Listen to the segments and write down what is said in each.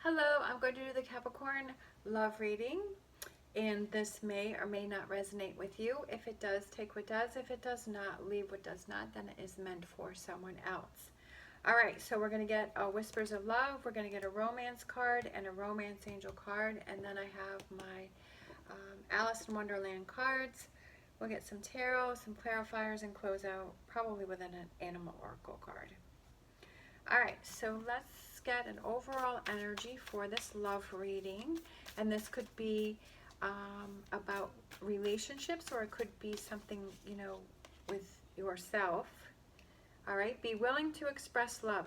Hello, I'm going to do the Capricorn love reading, and this may or may not resonate with you. If it does, take what does. If it does not, leave what does not. Then it is meant for someone else. All right, so we're going to get Whispers of Love. We're going to get a romance card and a romance angel card, and then I have my Alice in Wonderland cards. We'll get some tarot, some clarifiers, and close out probably with an animal oracle card. All right, so let's get an overall energy for this love reading. And this could be about relationships, or it could be something, with yourself. All right, be willing to express love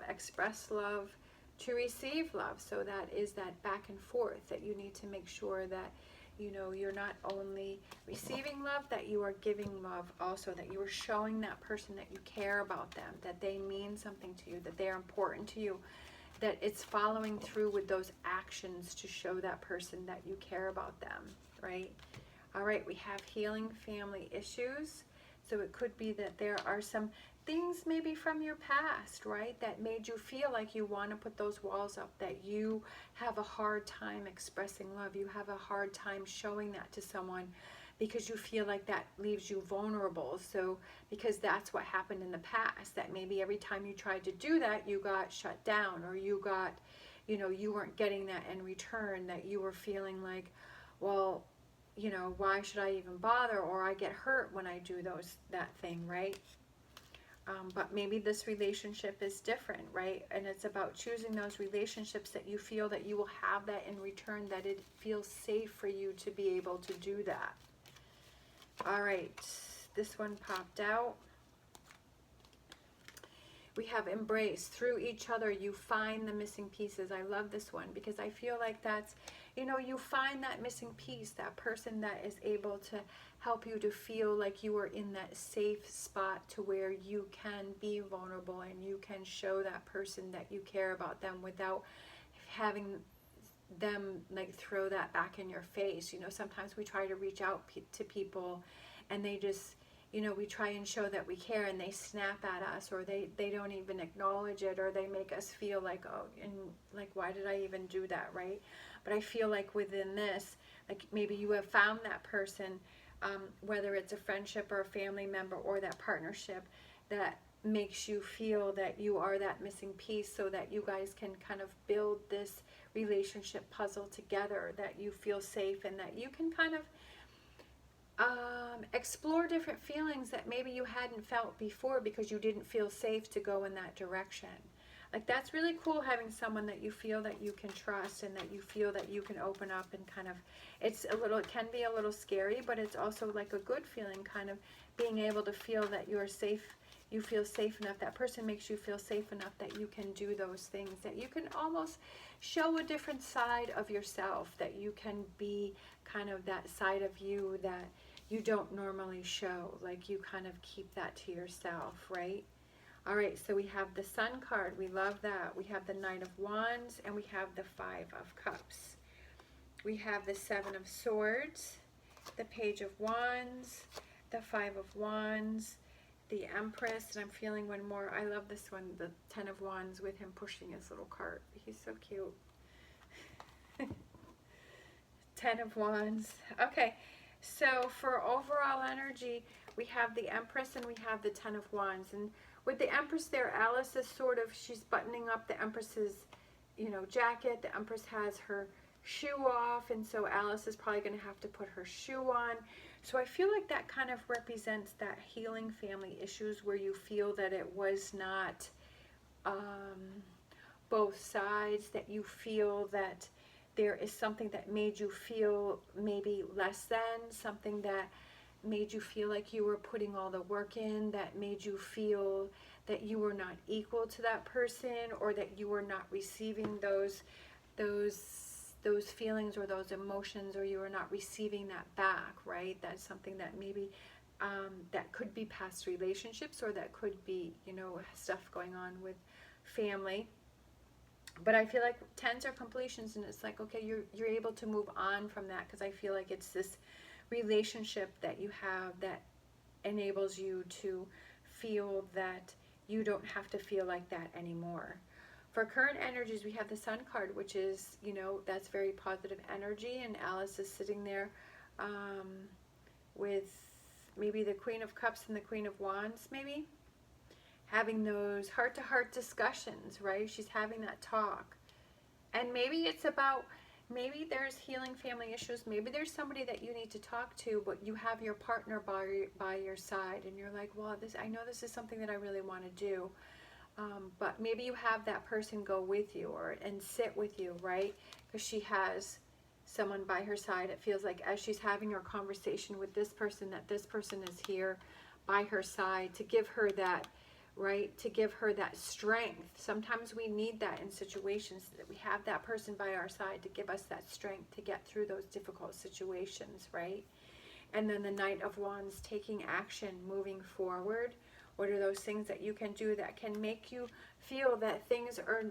to receive love. So that is that back and forth that you need to make sure that you're not only receiving love, that you are giving love also, that you are showing that person that you care about them, that they mean something to you, that they are important to you, that it's following through with those actions to show that person that you care about them, right? All right, we have healing family issues. So it could be that there are some things maybe from your past, right, that made you feel like you want to put those walls up, that you have a hard time expressing love. You have a hard time showing that to someone because you feel like that leaves you vulnerable. So because that's what happened in the past, that maybe every time you tried to do that, you got shut down, or you got, you weren't getting that in return, that you were feeling like, well, why should I even bother, or I get hurt when I do that thing, right? But maybe this relationship is different, right? And it's about choosing those relationships that you feel that you will have that in return, that it feels safe for you to be able to do that. All right, this one popped out. We have embrace. Through each other, you find the missing pieces. I love this one because I feel like that's, you find that missing piece, that person that is able to help you to feel like you are in that safe spot to where you can be vulnerable and you can show that person that you care about them without having them like throw that back in your face. Sometimes we try to reach out to people and they just, we try and show that we care and they snap at us, or they don't even acknowledge it, or they make us feel like, oh, and like, why did I even do that, right? But I feel like within this, like maybe you have found that person, whether it's a friendship or a family member or that partnership, that makes you feel that you are that missing piece, so that you guys can kind of build this relationship puzzle together, that you feel safe and that you can kind of explore different feelings that maybe you hadn't felt before because you didn't feel safe to go in that direction. Like, that's really cool, having someone that you feel that you can trust and that you feel that you can open up and kind of, it can be a little scary, but it's also like a good feeling, kind of being able to feel that you're safe. You feel safe enough, that person makes you feel safe enough that you can do those things, that you can almost show a different side of yourself, that you can be kind of that side of you that you don't normally show, like you kind of keep that to yourself, right? All right, so we have the Sun card. We love that. We have the Knight of Wands, and we have the Five of Cups. We have the Seven of Swords, the Page of Wands, the Five of Wands, the Empress, and I'm feeling one more. I love this one, the Ten of Wands with him pushing his little cart. He's so cute. Ten of Wands. Okay, so for overall energy, we have the Empress and we have the Ten of Wands. And with the Empress there, Alice is sort of, she's buttoning up the Empress's, jacket. The Empress has her shoe off, and so Alice is probably going to have to put her shoe on. So I feel like that kind of represents that healing family issues, where you feel that it was not both sides, that you feel that there is something that made you feel maybe less than, something that made you feel like you were putting all the work in, that made you feel that you were not equal to that person, or that you were not receiving those feelings or those emotions, or you were not receiving that back, right? That's something that maybe that could be past relationships, or that could be, stuff going on with family. But I feel like tens are completions, and it's like, okay, you're able to move on from that, because I feel like it's this relationship that you have that enables you to feel that you don't have to feel like that anymore. For current energies, we have the Sun card, which is, you know, that's very positive energy. And Alice is sitting there with maybe the Queen of Cups and the Queen of Wands, maybe. Having those heart-to-heart discussions, right? She's having that talk. And maybe it's about, maybe there's healing family issues. Maybe there's somebody that you need to talk to, but you have your partner by your side. And you're like, well, I know this is something that I really want to do. But maybe you have that person go with you and sit with you, right? Because she has someone by her side. It feels like as she's having her conversation with this person, that this person is here by her side to give her that, right? To give her that strength. Sometimes we need that in situations, that we have that person by our side to give us that strength to get through those difficult situations, right? And then the Knight of Wands, taking action, moving forward. What are those things that you can do that can make you feel that things are,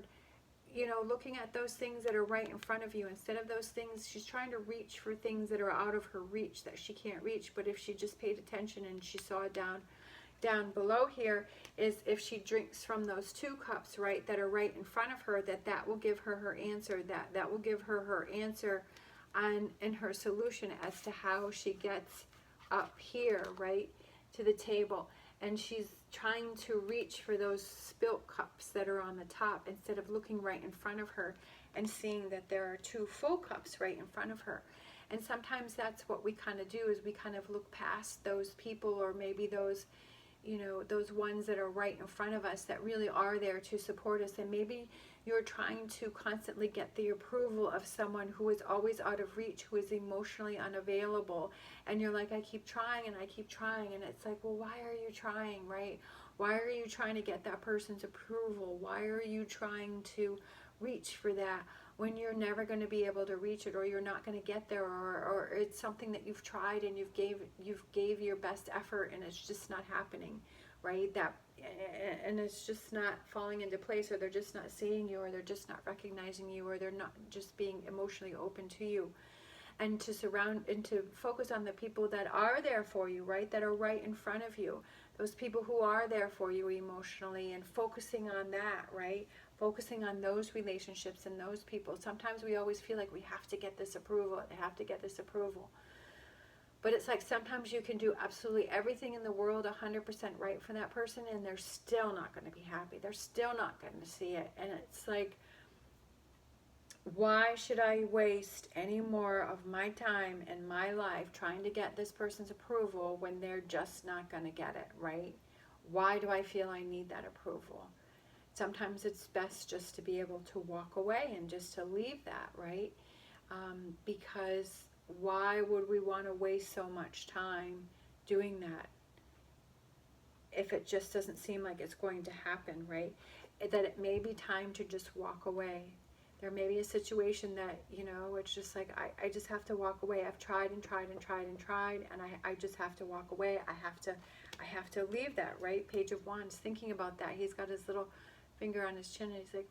you know, looking at those things that are right in front of you instead of those things. She's trying to reach for things that are out of her reach, that she can't reach. But if she just paid attention and she saw down below here, is if she drinks from those 2 cups, right, that are right in front of her, that will give her her answer, that will give her her answer and her solution as to how she gets up here, right, to the table. And she's trying to reach for those spilt cups that are on the top instead of looking right in front of her and seeing that there are 2 full cups right in front of her. And sometimes that's what we kind of do, is we kind of look past those people, or maybe those, you know, those ones that are right in front of us that really are there to support us. And maybe you're trying to constantly get the approval of someone who is always out of reach, who is emotionally unavailable. And you're like, I keep trying and I keep trying. And it's like, well, why are you trying, right? Why are you trying to get that person's approval? Why are you trying to reach for that when you're never going to be able to reach it, or you're not going to get there, or it's something that you've tried and you've gave your best effort and it's just not happening, right? And it's just not falling into place, or they're just not seeing you, or they're just not recognizing you, or they're not just being emotionally open to you. And to surround and to focus on the people that are there for you, right? That are right in front of you. Those people who are there for you emotionally, and focusing on that, right? Focusing on those relationships and those people. Sometimes we always feel like we have to get this approval, I have to get this approval. But it's like sometimes you can do absolutely everything in the world 100% right for that person, and they're still not going to be happy. They're still not going to see it. And it's like, why should I waste any more of my time in my life trying to get this person's approval when they're just not going to get it, right? Why do I feel I need that approval? Sometimes it's best just to be able to walk away and just to leave that, right? Because why would we want to waste so much time doing that if it just doesn't seem like it's going to happen, right? That it may be time to just walk away. There may be a situation that, you know, it's just like, I just have to walk away. I've tried and tried and tried and tried, and I just have to walk away. I have to leave that, right? Page of Wands, thinking about that. He's got his little finger on his chin, and he's like,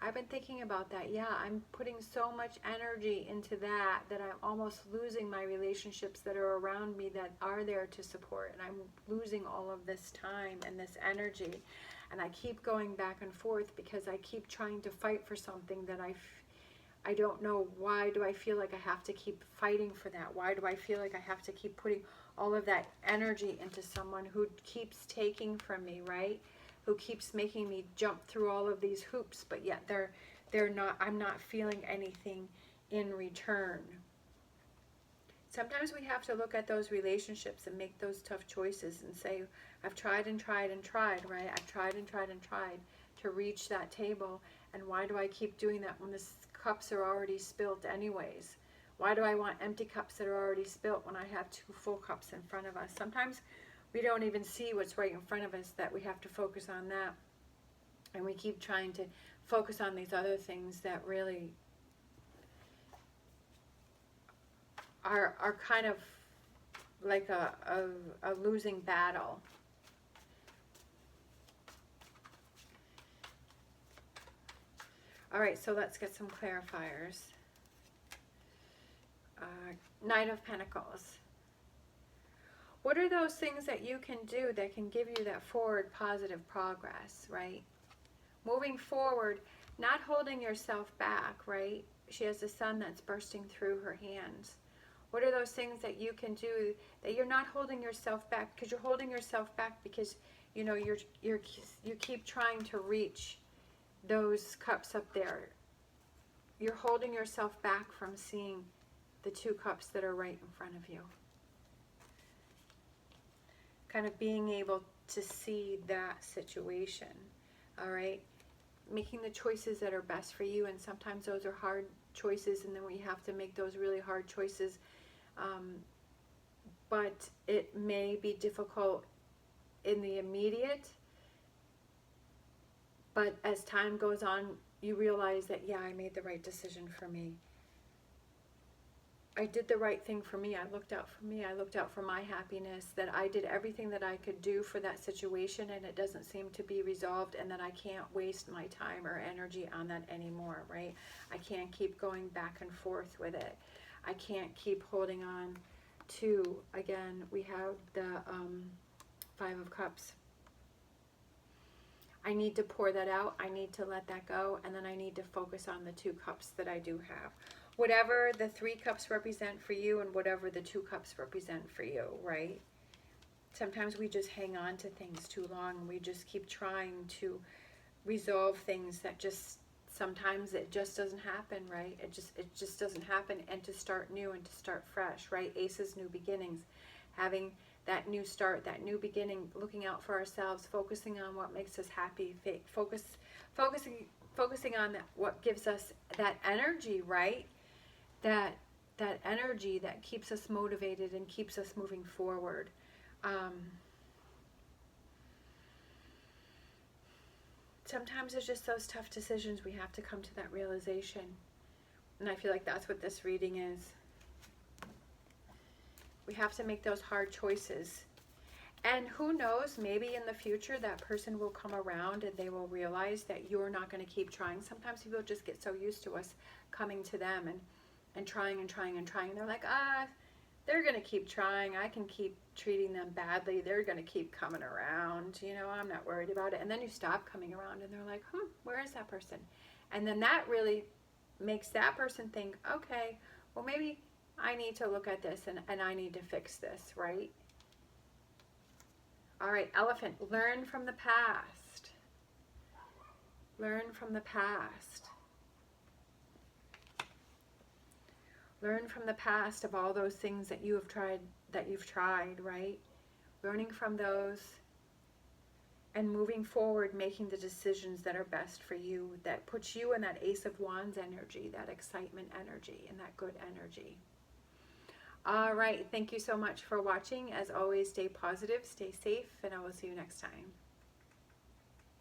I've been thinking about that. Yeah, I'm putting so much energy into that I'm almost losing my relationships that are around me that are there to support. And I'm losing all of this time and this energy. And I keep going back and forth because I keep trying to fight for something that I don't know. Why do I feel like I have to keep fighting for that? Why do I feel like I have to keep putting all of that energy into someone who keeps taking from me, right? Who keeps making me jump through all of these hoops, but yet they're not, I'm not feeling anything in return. Sometimes we have to look at those relationships and make those tough choices and say, I've tried and tried and tried, right? I've tried and tried and tried to reach that table, and why do I keep doing that when the cups are already spilt anyways? Why do I want empty cups that are already spilt when I have 2 full cups in front of us? Sometimes we don't even see what's right in front of us, that we have to focus on that. And we keep trying to focus on these other things that really are kind of like a losing battle. All right, so let's get some clarifiers. Knight of Pentacles. What are those things that you can do that can give you that forward positive progress, right? moving forward, not holding yourself back, right? She has the sun that's bursting through her hands. What are those things that you can do that you're not holding yourself back? Because you're holding yourself back because, you know, you keep trying to reach those cups up there. You're holding yourself back from seeing the 2 cups that are right in front of you. Kind of being able to see that situation, all right? Making the choices that are best for you, and sometimes those are hard choices, and then we have to make those really hard choices. But it may be difficult in the immediate, but as time goes on, you realize that, yeah, I made the right decision for me. I did the right thing for me. I looked out for me. I looked out for my happiness, that I did everything that I could do for that situation, and it doesn't seem to be resolved, and that I can't waste my time or energy on that anymore, right? I can't keep going back and forth with it. I can't keep holding on to, again, we have the 5 of Cups. I need to pour that out. I need to let that go, and then I need to focus on the 2 cups that I do have. Whatever the 3 cups represent for you and whatever the 2 cups represent for you, right? Sometimes we just hang on to things too long, and we just keep trying to resolve things that just, sometimes it just doesn't happen, right? It just doesn't happen. And to start new and to start fresh, right? Aces, new beginnings. Having that new start, that new beginning, looking out for ourselves, focusing on what makes us happy, focusing on that, what gives us that energy, right? That energy that keeps us motivated and keeps us moving forward. Sometimes it's just those tough decisions we have to come to that realization. And I feel like that's what this reading is. We have to make those hard choices. And who knows, maybe in the future that person will come around and they will realize that you're not going to keep trying. Sometimes people just get so used to us coming to them and trying and trying and trying. They're like, they're going to keep trying. I can keep treating them badly. They're going to keep coming around. You know, I'm not worried about it. And then you stop coming around and they're like, where is that person? And then that really makes that person think, okay, well, maybe I need to look at this and I need to fix this, right? All right, Elephant, learn from the past. Learn from the past. Learn from the past of all those things that you've tried, right? Learning from those and moving forward, making the decisions that are best for you, that puts you in that Ace of Wands energy, that excitement energy, and that good energy. All right, thank you so much for watching. As always, stay positive, stay safe, and I will see you next time.